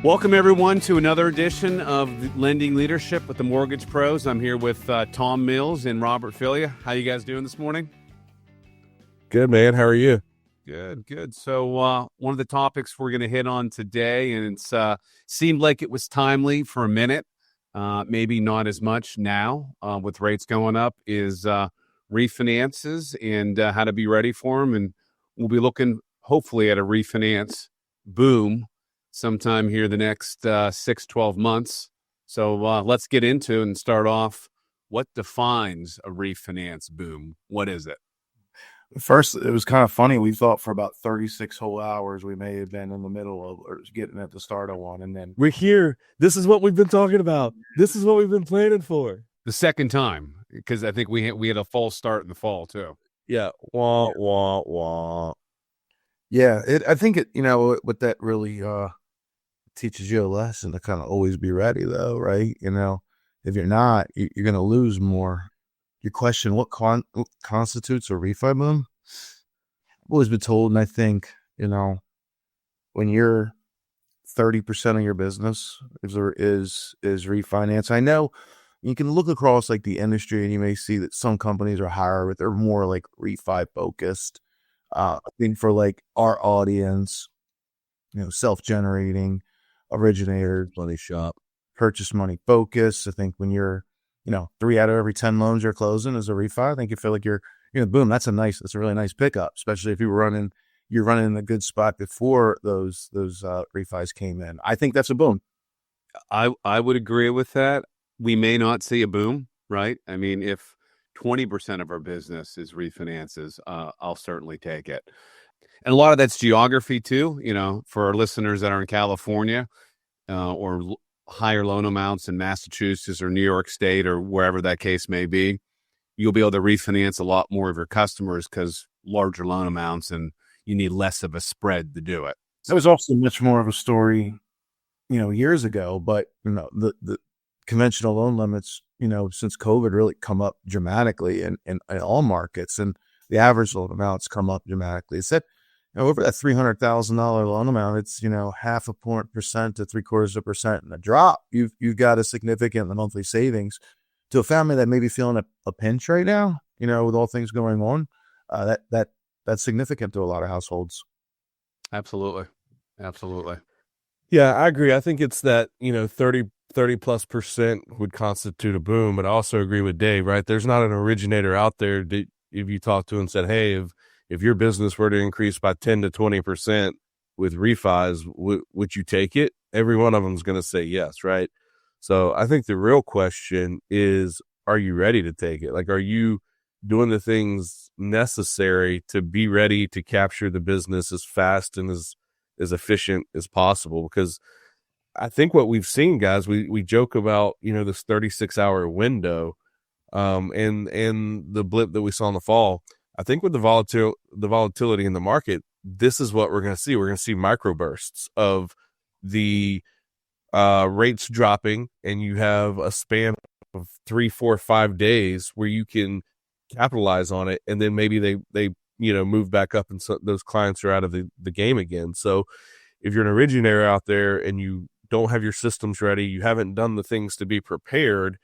Welcome, everyone, to another edition of Lending Leadership with the Mortgage Pros. I'm here with Tom Mills and Robert Filia. How you guys doing this morning? Good, man. How are you? Good. So one of the topics we're going to hit on today, and it's seemed like it was timely for a minute, maybe not as much now with rates going up, is refinances and how to be ready for them. And we'll be looking, hopefully, at a refinance boom sometime here the next 6-12 months. So let's get into and start off. What defines a refinance boom? What is it? First, it was kind of funny. We thought for about 36 whole hours we may have been in the middle of or getting at the start of one, and then We're here. This is what we've been talking about. This is what we've been planning for. The second time, because I think we had a false start in the fall too. Yeah. Wah, wah, wah. yeah, I think it. What that really teaches you a lesson to kind of always be ready, though, right? If you're not, you're going to lose more. Your question, what constitutes a refi boom? I've always been told, and I think, when you're 30% of your business is refinance. I know you can look across like the industry and you may see that some companies are higher, but they're more like refi focused. I think for like our audience, self-generating originators, Money shop. purchase money focus. I think when you're 3 out of every 10 loans you're closing is a refi. I think you feel like you're boom. That's a really nice pickup, especially if you're running in a good spot before those refis came in. I think that's a boom. I would agree with that. We may not see a boom, right? I mean, if 20% of our business is refinances, I'll certainly take it. And a lot of that's geography too. For our listeners that are in California or higher loan amounts in Massachusetts or New York State or wherever that case may be, you'll be able to refinance a lot more of your customers because larger loan amounts and you need less of a spread to do it. That was also much more of a story, years ago, but the conventional loan limits, since COVID really come up dramatically in all markets, and the average loan amounts come up dramatically. It's that over that $300,000 loan amount, it's 0.5% to 0.75% in a drop. You've got a significant monthly savings to a family that may be feeling a pinch right now. With all things going on, that's significant to a lot of households. Absolutely. Yeah, I agree. I think it's that, 30+% would constitute a boom, but I also agree with Dave, right? There's not an originator out there that if you talk to and said, hey, if your business were to increase by 10 to 20% with refis, would you take it? Every one of them is going to say yes, right? So I think the real question is, are you ready to take it? Like, are you doing the things necessary to be ready to capture the business as fast and as efficient as possible? Because I think what we've seen, guys, we joke about, this 36-hour window and the blip that we saw in the fall. I think with the volatility in the market, this is what we're going to see. We're going to see microbursts of the rates dropping, and you have a span of 3, 4, 5 days where you can capitalize on it, and then maybe they move back up, and so those clients are out of the game again. So if you're an originator out there and you don't have your systems ready, you haven't done the things to be prepared,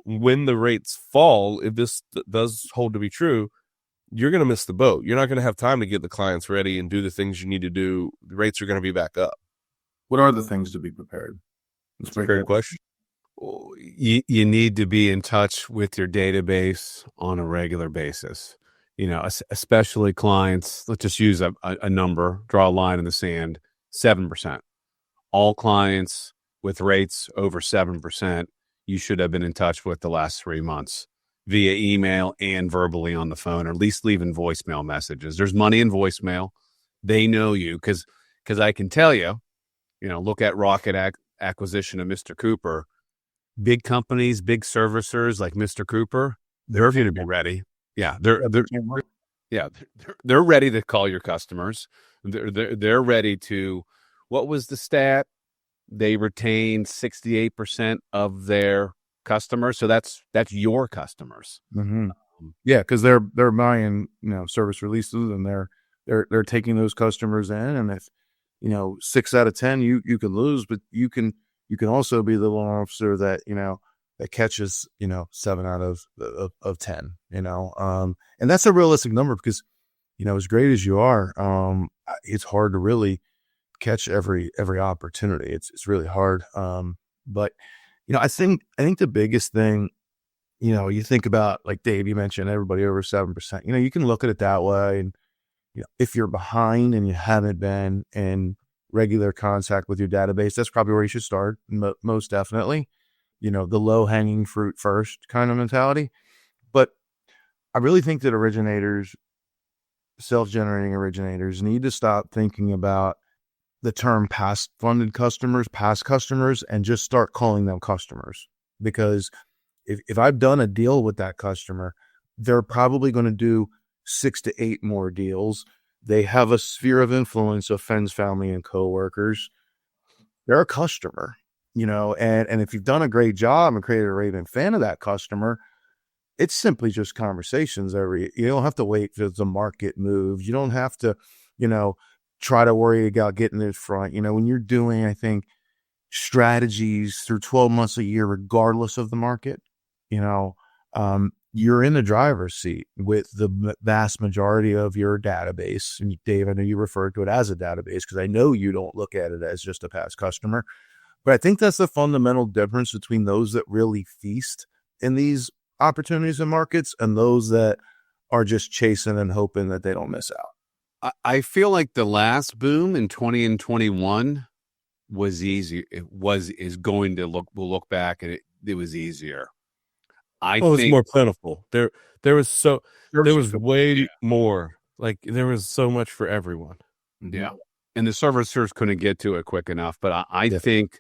when the rates fall, if this does hold to be true, you're going to miss the boat. You're not going to have time to get the clients ready and do the things you need to do. The rates are going to be back up. What are the things to be prepared? That's a great question. You need to be in touch with your database on a regular basis. Especially clients, let's just use a number, draw a line in the sand, 7%. All clients with rates over 7%, you should have been in touch with the last 3 months via email and verbally on the phone, or at least leaving voicemail messages. There's money in voicemail. They know you because I can tell you, look at Rocket acquisition of Mr. Cooper. Big companies, big servicers like Mr. Cooper, they're going to be ready. Yeah, they're ready to call your customers. They're ready to. What was the stat? They retain 68% of their customers. So that's your customers. Mm-hmm. Yeah, because they're buying service releases, and they're taking those customers in, and if 6 out of 10 you can lose, but you can also be the loan officer that, that catches, 7 out of 10, and that's a realistic number because, as great as you are, it's hard to really catch every opportunity. It's really hard. But I think the biggest thing, you think about, like Dave, you mentioned everybody over 7%, you can look at it that way. And, if you're behind and you haven't been in regular contact with your database, that's probably where you should start. Most definitely, the low hanging fruit first kind of mentality. But I really think that self-generating originators need to stop thinking about the term past customers, and just start calling them customers. Because if I've done a deal with that customer, they're probably going to do 6 to 8 more deals. They have a sphere of influence of friends, family, and coworkers. They're a customer, and if you've done a great job and created a raving fan of that customer, it's simply just conversations you don't have to wait for the market moves. You don't have to, try to worry about getting in front. When you're doing, I think, strategies through 12 months a year, regardless of the market, you're in the driver's seat with the vast majority of your database. And Dave, I know you referred to it as a database because I know you don't look at it as just a past customer. But I think that's the fundamental difference between those that really feast in these opportunities and markets and those that are just chasing and hoping that they don't miss out. I feel like the last boom in 20 and 21 was easy. We'll look back and it was easier. It was more plentiful. There was way more. Like there was so much for everyone. Yeah. And the servicers couldn't get to it quick enough. But I think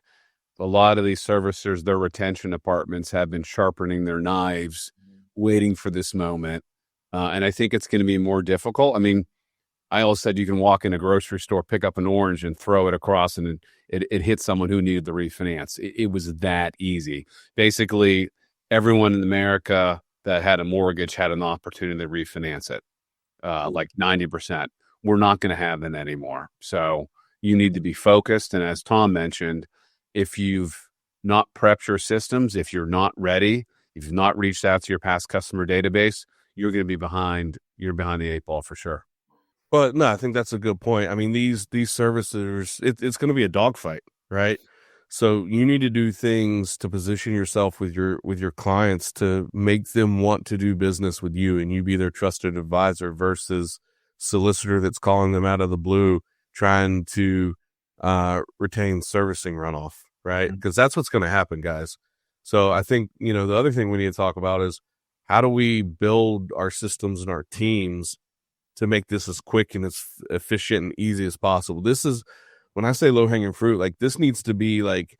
a lot of these servicers, their retention departments have been sharpening their knives, waiting for this moment. And I think it's going to be more difficult. I mean, I always said you can walk in a grocery store, pick up an orange and throw it across and it hit someone who needed the refinance. It was that easy. Basically, everyone in America that had a mortgage had an opportunity to refinance it, like 90%. We're not going to have that anymore. So you need to be focused. And as Tom mentioned, if you've not prepped your systems, if you're not ready, if you've not reached out to your past customer database, you're going to be behind. You're behind the 8 ball for sure. But no, I think that's a good point. I mean, these servicers, it's going to be a dogfight, right? So you need to do things to position yourself with your clients to make them want to do business with you, and you be their trusted advisor versus solicitor that's calling them out of the blue, trying to retain servicing runoff, right? Because that's what's going to happen, guys. So I think, the other thing we need to talk about is how do we build our systems and our teams to make this as quick and as efficient and easy as possible. This is, when I say low-hanging fruit, like this needs to be like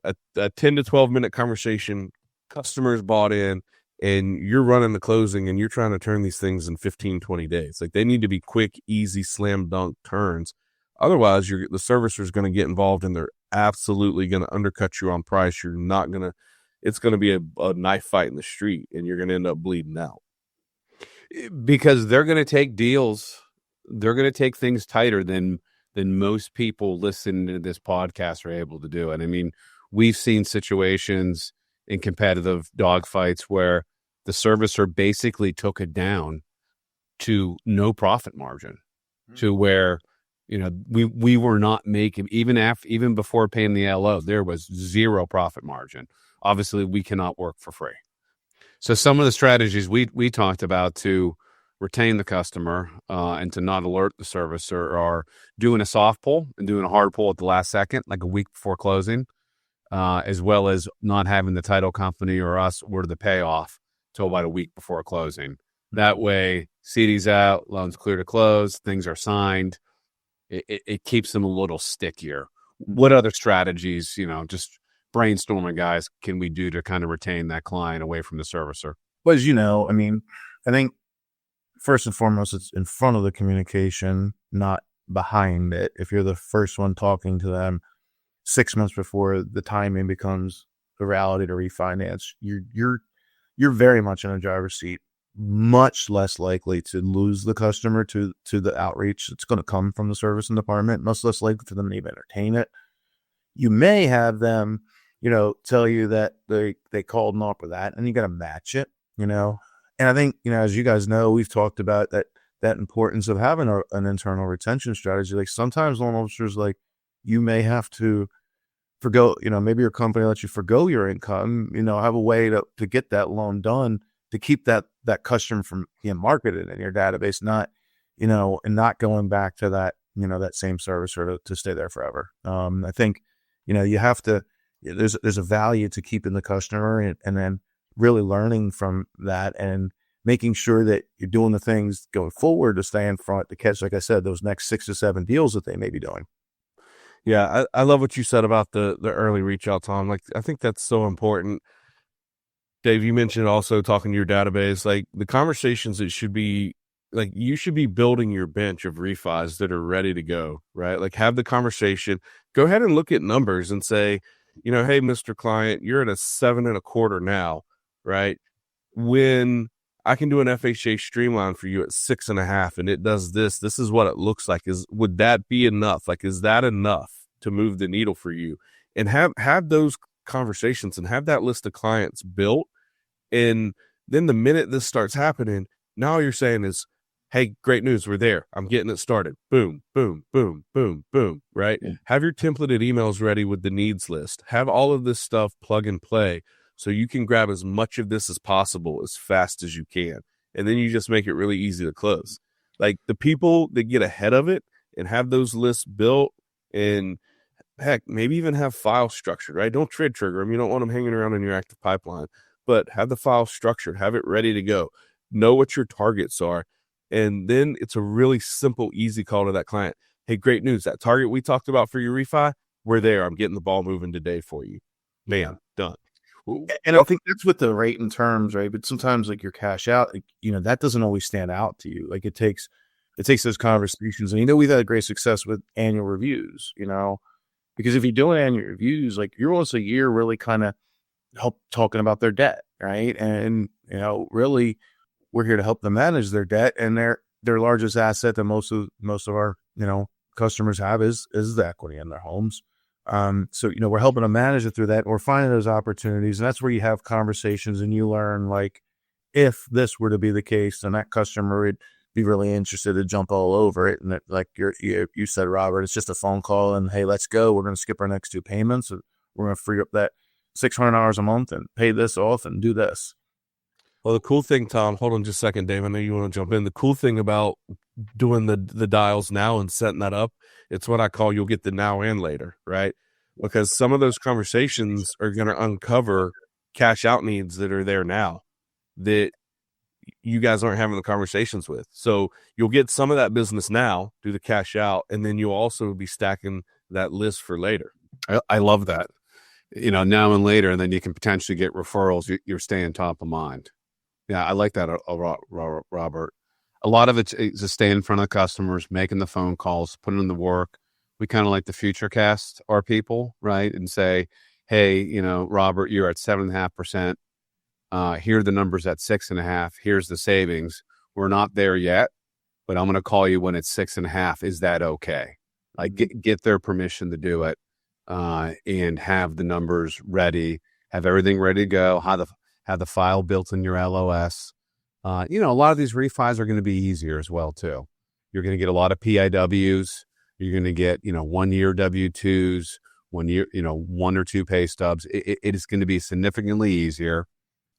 a 10 to 12-minute conversation, customers bought in, and you're running the closing and you're trying to turn these things in 15, 20 days. Like they need to be quick, easy, slam dunk turns. Otherwise, the servicer is going to get involved and they're absolutely going to undercut you on price. It's going to be a knife fight in the street and you're going to end up bleeding out. Because they're going to take deals. They're going to take things tighter than most people listening to this podcast are able to do. And I mean, we've seen situations in competitive dogfights where the servicer basically took it down to no profit margin, to where, we were not making, even before paying the LO, there was zero profit margin. Obviously, we cannot work for free. So some of the strategies we talked about to retain the customer and to not alert the servicer are doing a soft pull and doing a hard pull at the last second, like a week before closing, as well as not having the title company or us order the payoff till about a week before closing. That way, CD's out, loans clear to close, things are signed. It keeps them a little stickier. What other strategies, just brainstorming, guys, can we do to kind of retain that client away from the servicer? Well, as I mean, I think first and foremost, it's in front of the communication, not behind it. If you're the first one talking to them 6 months before the timing becomes a reality to refinance, you're very much in a driver's seat much less likely to lose the customer to the outreach. It's going to come from the servicing department, much less likely for them to even entertain it. You may have them, tell you that they called and offer that, and you got to match it, And I think, as you guys know, we've talked about that importance of having an internal retention strategy. Like sometimes loan officers, like you may have to forgo, maybe your company lets you forgo your income, have a way to get that loan done to keep that customer from being marketed in your database, not, and not going back to that, that same servicer to stay there forever. I think, you have to, there's a value to keeping the customer and then really learning from that and making sure that you're doing the things going forward to stay in front to catch, like I said, those next 6 to 7 deals that they may be doing. Yeah, I love what you said about the early reach out, Tom. Like, I think that's so important. Dave, you mentioned also talking to your database, like the conversations that should be, like you should be building your bench of refis that are ready to go, right? Like have the conversation, go ahead and look at numbers and say, hey, Mr. Client, you're at a 7.25 now, right? When I can do an FHA streamline for you at 6.5 and it does this is what it looks like. Would that be enough? Like, is that enough to move the needle for you? And have those conversations and have that list of clients built. And then the minute this starts happening, now all you're saying is, hey, great news, we're there. I'm getting it started. Boom, boom, boom, boom, boom, right? Yeah. Have your templated emails ready with the needs list. Have all of this stuff plug and play so you can grab as much of this as possible as fast as you can. And then you just make it really easy to close. Like the people that get ahead of it and have those lists built and heck, maybe even have files structured, right? Don't trigger them. You don't want them hanging around in your active pipeline, but have the file structured, have it ready to go. Know what your targets are. And then it's a really simple, easy call to that client. Hey, great news. That target we talked about for your refi, we're there. I'm getting the ball moving today for you. Bam, done. And I think that's with the rate and terms, right? But sometimes like your cash out, like, that doesn't always stand out to you. Like it takes those conversations. And, we've had great success with annual reviews, because if you're doing annual reviews, like you're once a year really kind of talking about their debt, right? And, really we're here to help them manage their debt, and their largest asset that most of our, customers have is the equity in their homes. So, we're helping them manage it through that. We're finding those opportunities, and that's where you have conversations and you learn, like, if this were to be the case, then that customer would be really interested to jump all over it. And that, like you said, Robert, it's just a phone call and, hey, let's go. We're going to skip our next 2 payments. We're going to free up that $600 a month and pay this off and do this. Well, the cool thing, Tom, hold on just a second, Dave. I know you want to jump in. The cool thing about doing the dials now and setting that up, it's what I call you'll get the now and later, right? Because some of those conversations are going to uncover cash out needs that are there now that you guys aren't having the conversations with. So you'll get some of that business now, do the cash out, and then you'll also be stacking that list for later. I love that. Now and later, and then you can potentially get referrals. You're staying top of mind. Yeah, I like that, Robert. A lot of it is to stay in front of customers, making the phone calls, putting in the work. We kind of like to future cast our people, right? And say, hey, Robert, you're at 7.5%. Here are the numbers at 6.5. Here's the savings. We're not there yet, but I'm going to call you when it's 6.5. Is that okay? Like get their permission to do it, and have the numbers ready, have everything ready to go. Have the file built in your LOS. A lot of these refis are going to be easier as well too. You're going to get a lot of PIWs. You're going to get 1 year W-2s, 1 year, 1 or 2 pay stubs. It is going to be significantly easier.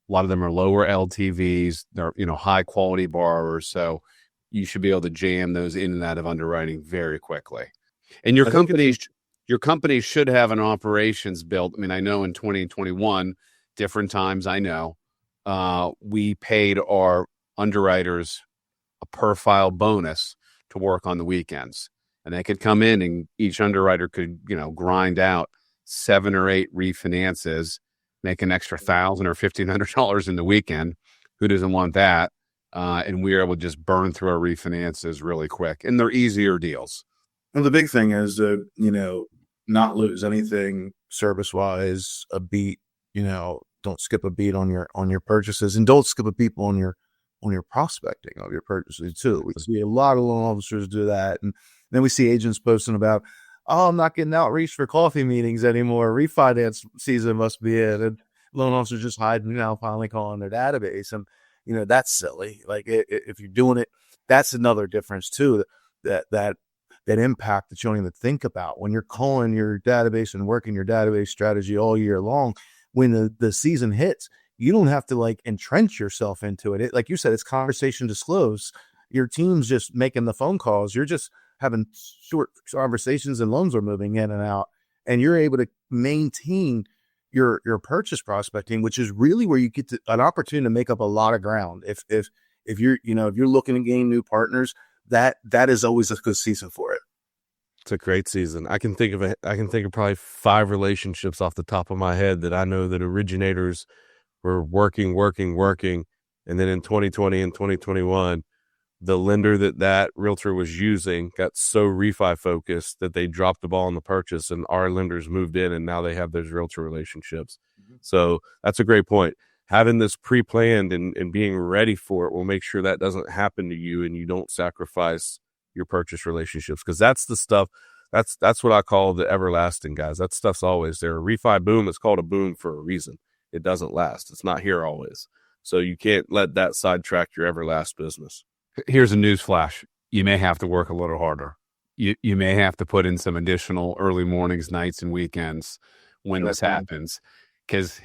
A lot of them are lower LTVs. They're, high quality borrowers. So you should be able to jam those in and out of underwriting very quickly. And your company should have an operations built. I mean, I know in 2021, different times, I know, we paid our underwriters a per file bonus to work on the weekends. And they could come in and each underwriter could, grind out 7 or 8 refinances, make an extra $1,000 or $1,500 in the weekend. Who doesn't want that? And we were able to just burn through our refinances really quick. And they're easier deals. Well, the big thing is to, not lose anything service-wise, a beat, don't skip a beat on your purchases, and don't skip a beat on your on your prospecting of your purchases too. We see a lot of loan officers do that. And then we see agents posting about, oh, I'm not getting outreach for coffee meetings anymore. Refinance season must be in. And loan officers just hiding, finally calling their database. And, that's silly. Like if you're doing it, that's another difference too, that impact that you don't even think about when you're calling your database and working your database strategy all year long. When the season hits, you don't have to like entrench yourself into it. Like you said, it's conversation disclose. Your team's just making the phone calls. You're just having short conversations and loans are moving in and out. And you're able to maintain your purchase prospecting, which is really where you get an opportunity to make up a lot of ground. If you're, if you're looking to gain new partners, that is always a good season for it. It's a great season. I can think of probably 5 relationships off the top of my head that I know that originators were working. And then in 2020 and 2021, the lender that realtor was using got so refi focused that they dropped the ball on the purchase, and our lenders moved in, and now they have those realtor relationships. Mm-hmm. So that's a great point. Having this pre-planned and being ready for it will make sure that doesn't happen to you and you don't sacrifice your purchase relationships, because that's the stuff. That's what I call the everlasting, guys. That stuff's always there. A refi boom is called a boom for a reason. It doesn't last. It's not here always. So you can't let that sidetrack your everlast business. Here's a news flash. You may have to work a little harder. You may have to put in some additional early mornings, nights, and weekends when this happens, because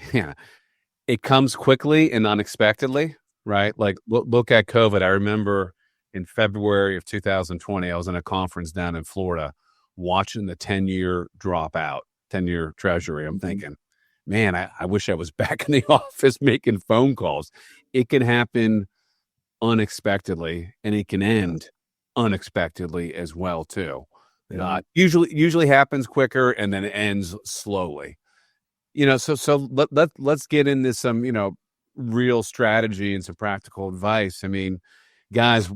it comes quickly and unexpectedly, right? Like look at COVID. I remember in February of 2020, I was in a conference down in Florida watching the 10-year drop out, 10-year treasury. I'm thinking, man, I wish I was back in the office making phone calls. It can happen unexpectedly, and it can end unexpectedly as well too. Usually happens quicker and then it ends slowly. So let's get into some real strategy and some practical advice. I mean, guys,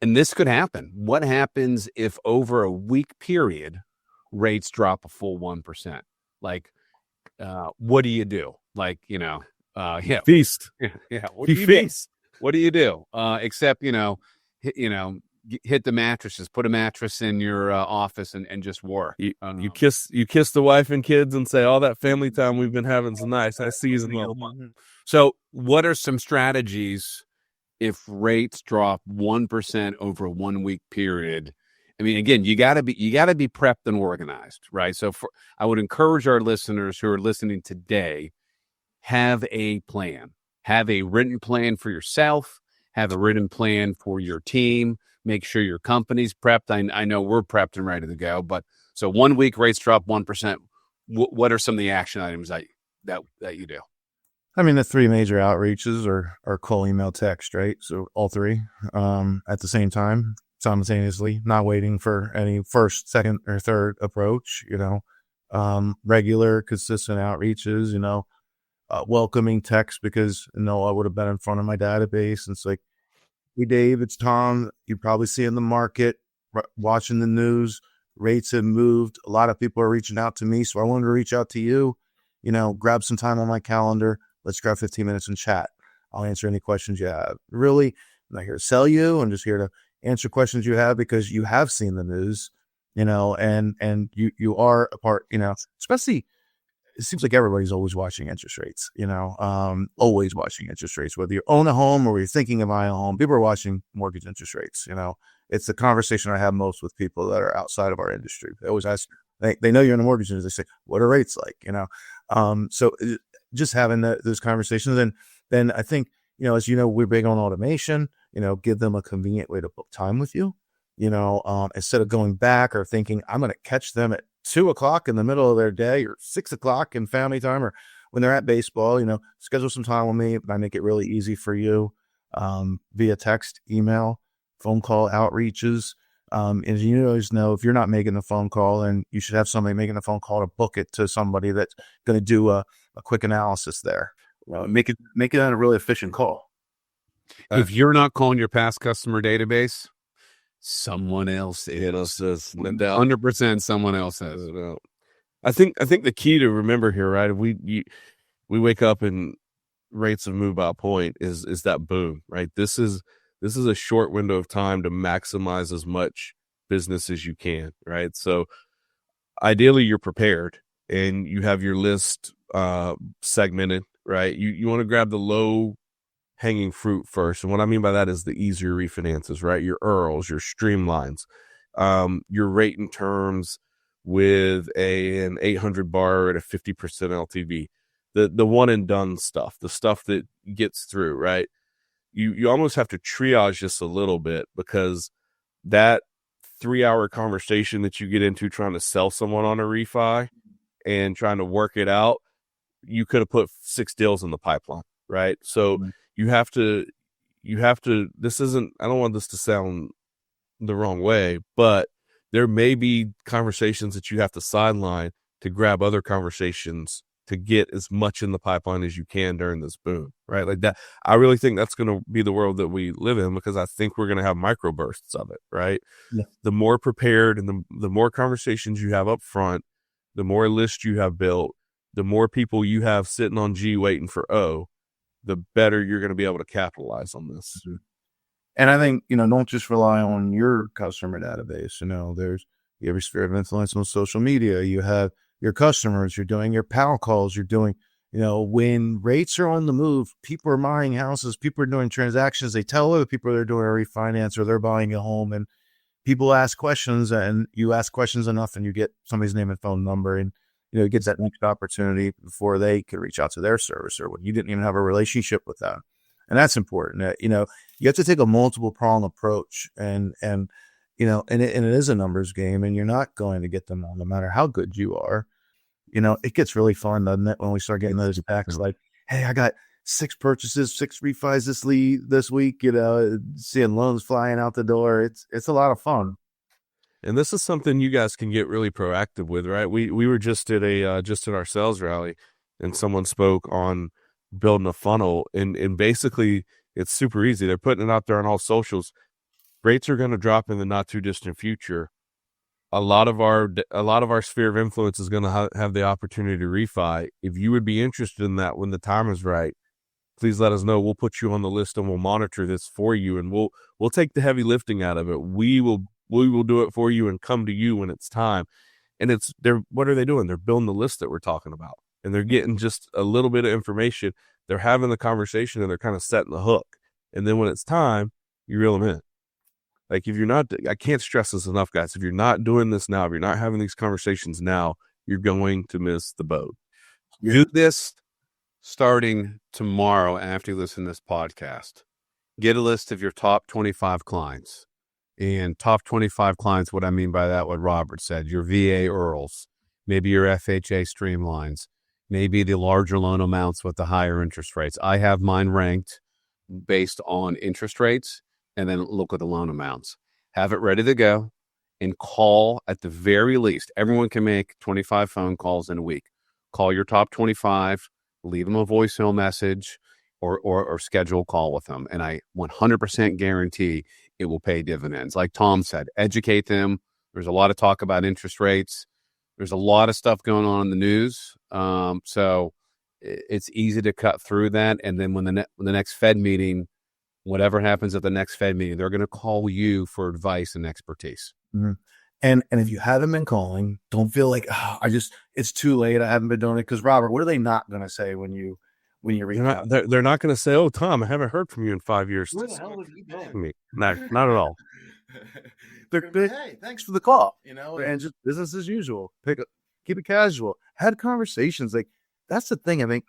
and this could happen. What happens if over a week period rates drop a full 1%? Like, what do you do? Like, feast. Yeah. What do you feast? What do you do? Except, hit the mattresses, put a mattress in your office and just work. You kiss the wife and kids and say, all that family time we've been having is nice. I see you well. So what are some strategies if rates drop 1% over a 1 week period? I mean, again, you gotta be prepped and organized, right? So I would encourage our listeners who are listening today, have a plan. Have a written plan for yourself. Have a written plan for your team. Make sure your company's prepped. I know we're prepped and ready to go. But so 1 week rates drop 1%. What are some of the action items that you do? I mean, the 3 major outreaches are call, email, text, right? So all 3 at the same time, simultaneously, not waiting for any first, second, or third approach. Regular, consistent outreaches. Welcoming text, because I would have been in front of my database. And it's like, hey, Dave, it's Tom. You probably see in the market, watching the news, rates have moved. A lot of people are reaching out to me. So I wanted to reach out to you, grab some time on my calendar. Let's grab 15 minutes and chat. I'll answer any questions you have. Really, I'm not here to sell you. I'm just here to answer questions you have, because you have seen the news, and you are a part, especially, it seems like everybody's always watching interest rates, always watching interest rates, whether you own a home or you're thinking of buying a home. People are watching mortgage interest rates. It's the conversation I have most with people that are outside of our industry. They always ask, they know you're in the mortgage industry. They say, what are rates like? So just having those conversations. And then I think, as we're big on automation, give them a convenient way to book time with you, instead of going back or thinking, I'm going to catch them at 2:00 in the middle of their day, or 6:00 in family time, or when they're at baseball. Schedule some time with me. I make it really easy for you, via text, email, phone call, outreaches. And you always know, if you're not making the phone call, and you should have somebody making the phone call to book it to somebody that's going to do a quick analysis there. Make it a really efficient call. If you're not calling your past customer database, someone else is. 100% someone else has. I think the key to remember here, right? We wake up and rates of move out point is that boom, right? This is a short window of time to maximize as much business as you can, right? So ideally you're prepared and you have your list segmented, right? You want to grab the low hanging fruit first. And what I mean by that is the easier refinances, right? Your EARLs, your streamlines, your rate and terms with an 800 bar at a 50% LTV, the one and done stuff, the stuff that gets through, right? You almost have to triage just a little bit, because that 3-hour conversation that you get into trying to sell someone on a refi and trying to work it out, you could have put 6 deals in the pipeline, right? So you have to, this isn't, I don't want this to sound the wrong way, but there may be conversations that you have to sideline to grab other conversations to get as much in the pipeline as you can during this boom, right? Like that. I really think that's going to be the world that we live in, because I think we're going to have micro bursts of it, right? Yeah. The more prepared and the more conversations you have up front, the more list you have built, the more people you have sitting on G waiting for O, the better you're going to be able to capitalize on this. And I think, don't just rely on your customer database. You have your sphere of influence on social media. You have your customers. You're doing your pal calls. You're doing, when rates are on the move, people are buying houses. People are doing transactions. They tell other people they're doing a refinance or they're buying a home. And people ask questions, and you ask questions enough and you get somebody's name and phone number. And, it gets that next opportunity before they can reach out to their servicer when you didn't even have a relationship with them. And that's important. You have to take a multiple prong approach, and it is a numbers game, and you're not going to get them all, no matter how good you are. It gets really fun, doesn't it, when we start getting those texts like, hey, I got 6 purchases, 6 refis this week, seeing loans flying out the door. It's a lot of fun. And this is something you guys can get really proactive with, right? We were just at our sales rally, and someone spoke on building a funnel, and basically it's super easy. They're putting it out there on all socials. Rates are going to drop in the not too distant future. A lot of our sphere of influence is going to have the opportunity to refi. If you would be interested in that when the time is right, please let us know. We'll put you on the list and we'll monitor this for you, and we'll take the heavy lifting out of it. We will do it for you and come to you when it's time. And what are they doing? They're building the list that we're talking about, and they're getting just a little bit of information. They're having the conversation, and they're kind of setting the hook. And then when it's time, you reel them in. Like, if you're not, I can't stress this enough, guys. If you're not doing this now, if you're not having these conversations now, you're going to miss the boat. Do this starting tomorrow after you listen to this podcast. Get a list of your top 25 clients. And top 25 clients, what I mean by that, what Robert said, your VA EARLs, maybe your FHA streamlines, maybe the larger loan amounts with the higher interest rates. I have mine ranked based on interest rates, and then look at the loan amounts. Have it ready to go, and call at the very least. Everyone can make 25 phone calls in a week. Call your top 25, leave them a voicemail message, or schedule a call with them. And I 100% guarantee it will pay dividends. Like Tom said, educate them. There's a lot of talk about interest rates. There's a lot of stuff going on in the news. So it's easy to cut through that. And then when the next Fed meeting, whatever happens at the next Fed meeting, they're going to call you for advice and expertise. Mm-hmm. And if you haven't been calling, don't feel like, it's too late. I haven't been doing it. Because Robert, what are they not going to say when you reach out? They're not going to say, "Oh, Tom, I haven't heard from you in 5 years." Where the hell have you been? Not at all. Hey, thanks for the call. And just business as usual. Keep it casual. Had conversations. Like, that's the thing. I mean,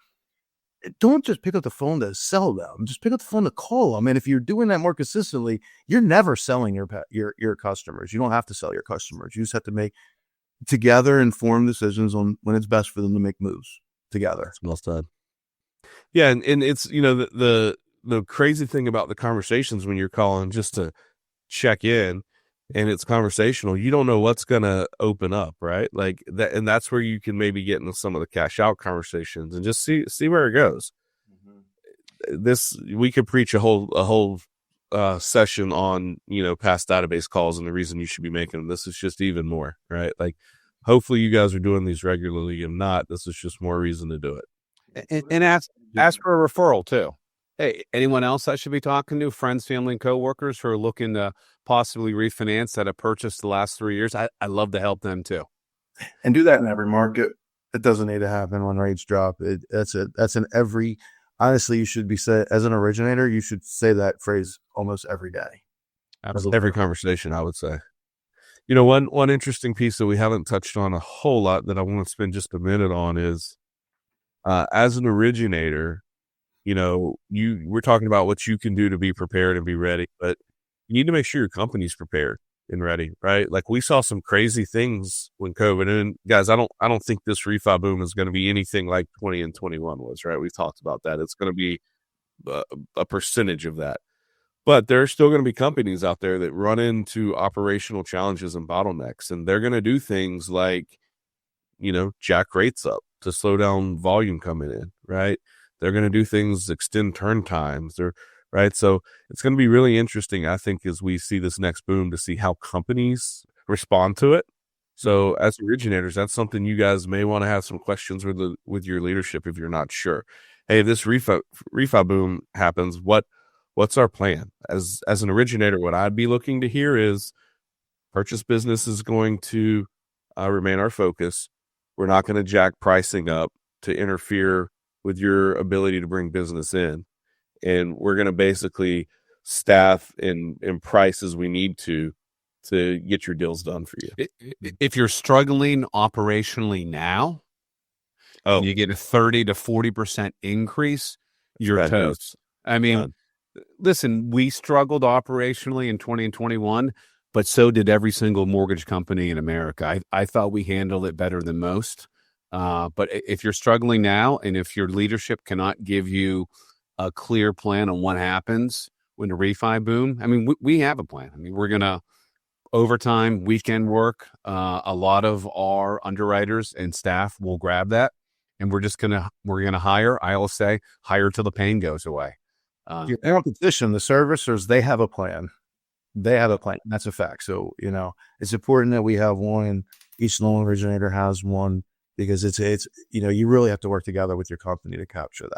don't just pick up the phone to sell them. Just pick up the phone to call them. And if you're doing that more consistently, you're never selling your customers. You don't have to sell your customers. You just have to make together informed decisions on when it's best for them to make moves together. That's well said. Yeah, and it's the crazy thing about the conversations when you're calling just to check in, and it's conversational, you don't know what's going to open up, right? Like that, and that's where you can maybe get into some of the cash out conversations and just see where it goes. Mm-hmm. We could preach a whole session on past database calls and the reason you should be making them. This is just even more, right? Like, hopefully you guys are doing these regularly. If not, this is just more reason to do it. And ask ask for a referral too. Hey, anyone else I should be talking to? Friends, family, and coworkers who are looking to possibly refinance that have purchased the last 3 years? I love to help them too. And do that in every market. It doesn't need to happen when rates drop. That's in every. Honestly, you should be say as an originator, you should say that phrase almost every day. Absolutely. Every conversation, I would say. You know, one interesting piece that we haven't touched on a whole lot that I want to spend just a minute on is, as an originator, you know, we're talking about what you can do to be prepared and be ready, but you need to make sure your company's prepared and ready, right? Like we saw some crazy things when COVID, and guys, I don't think this refi boom is going to be anything like 20 and 21 was, right? We've talked about that. It's going to be a percentage of that. But there are still going to be companies out there that run into operational challenges and bottlenecks, and they're going to do things like, you know, jack rates up to slow down volume coming in, right? They're going to do things, extend turn times, right? So it's going to be really interesting, I think, as we see this next boom to see how companies respond to it. So as originators, that's something you guys may want to have some questions with your leadership if you're not sure. Hey, this refi boom happens. What's our plan? As an originator, what I'd be looking to hear is purchase business is going to remain our focus. We're not going to jack pricing up to interfere with your ability to bring business in. And we're going to basically staff and price as we need to get your deals done for you. If you're struggling operationally now, and you get a 30 to 40% increase, you're toast. I mean, listen, we struggled operationally in 20 and 21, but so did every single mortgage company in America. I thought we handled it better than most. But if you're struggling now, and if your leadership cannot give you a clear plan on what happens when the refi boom, I mean, we have a plan. I mean, we're going to overtime, weekend work. A lot of our underwriters and staff will grab that, and we're going to hire. I will say hire till the pain goes away. Your competition, the servicers, they have a plan. They have a plan. That's a fact. So, you know, it's important that we have one. Each loan originator has one, because it's you know, you really have to work together with your company to capture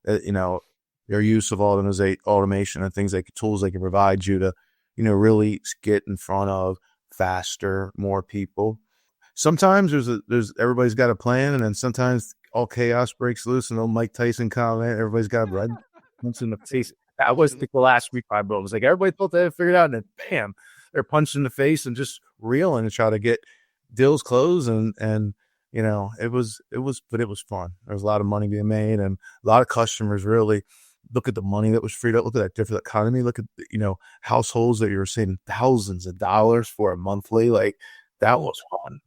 that. You know, their use of automation and things like tools they can provide you to, you know, really get in front of faster, more people. Sometimes there's everybody's got a plan, and then sometimes all chaos breaks loose, and old Mike Tyson comment, everybody's got red punch in the face. That was the last refi boom. It was like everybody thought they had figured out, and then bam, they're punched in the face and just reeling to try to get deals closed. And you know, it was fun. There was a lot of money being made, and a lot of customers really look at the money that was freed up. Look at that different economy. Look at, you know, households that you're saving thousands of dollars for a monthly. Like, that was fun.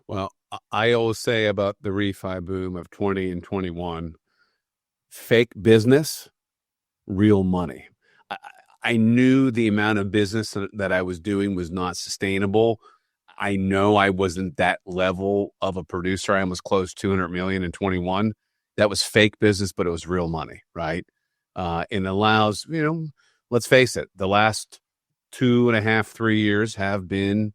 Well, I always say about the refi boom of 20 and 21, fake business, real money. I knew the amount of business that I was doing was not sustainable. I know I wasn't that level of a producer. I almost closed 200 million in 21. That was fake business, but it was real money, right? And allows, you know, let's face it, the last 2.5, 3 years have been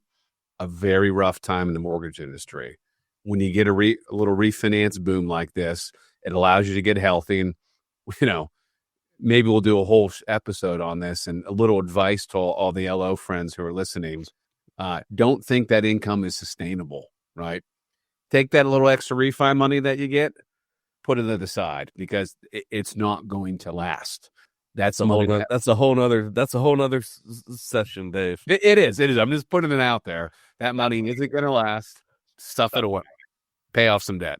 a very rough time in the mortgage industry. When you get a little refinance boom like this, it allows you to get healthy. And, you know, maybe we'll do a whole episode on this, and a little advice to all the LO friends who are listening. Don't think that income is sustainable, right? Take that little extra refi money that you get, put it to the side, because it's not going to last. That's a whole nother session, Dave. It is. I'm just putting it out there. That money isn't going to last. Stuff it away. Pay off some debt.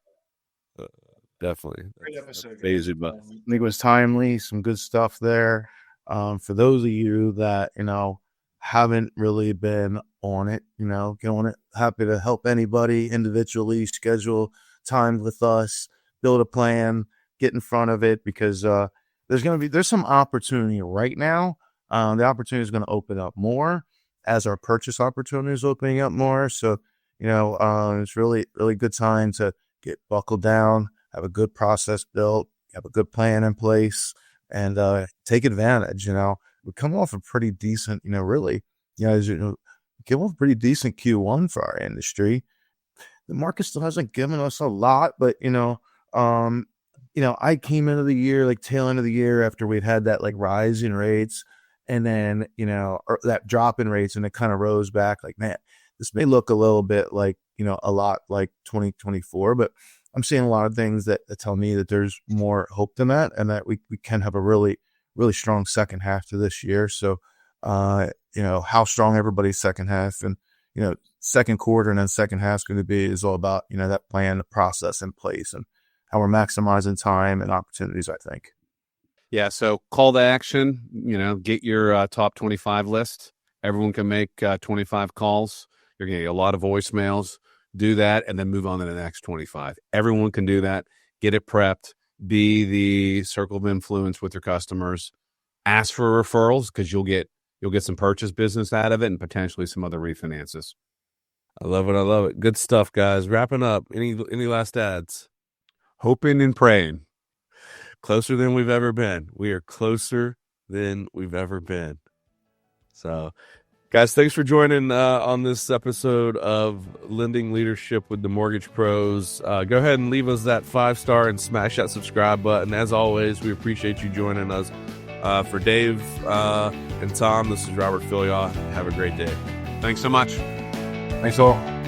Definitely. Great episode. Amazing, but I think it was timely. Some good stuff there. For those of you that, you know, haven't really been on it, you know, get on it. Happy to help anybody individually, schedule time with us, build a plan, get in front of it, because there's some opportunity right now. The opportunity is going to open up more as our purchase opportunity is opening up more. So, you know, it's really, really good time to get buckled down, have a good process built, have a good plan in place, and take advantage. You know, we come off a pretty decent, you know, really, you know, give off a pretty decent Q1 for our industry. The market still hasn't given us a lot, but, you know, I came into the year, like tail end of the year after we'd had that like rise in rates and then, or that drop in rates, and it kind of rose back like, man, this may look a little bit like, a lot like 2024, but I'm seeing a lot of things that tell me that there's more hope than that, and that we can have a really, really strong second half to this year. So, how strong everybody's second half and, second quarter and then second half is going to be is all about, that plan, the process in place, and how we're maximizing time and opportunities, I think. Yeah. So call to action, get your top 25 list. Everyone can make 25 calls. You're going to get a lot of voicemails. Do that and then move on to the next 25. Everyone can do that. Get it prepped. Be the circle of influence with your customers. Ask for referrals because you'll get some purchase business out of it and potentially some other refinances. I love it. I love it. Good stuff, guys. Wrapping up. Any last ads? Hoping and praying. Closer than we've ever been. We are closer than we've ever been. So, guys, thanks for joining on this episode of Lending Leadership with the Mortgage Pros. Go ahead and leave us that 5-star and smash that subscribe button. As always, we appreciate you joining us. For Dave and Tom, this is Robert Filyaw. Have a great day. Thanks so much. Thanks all.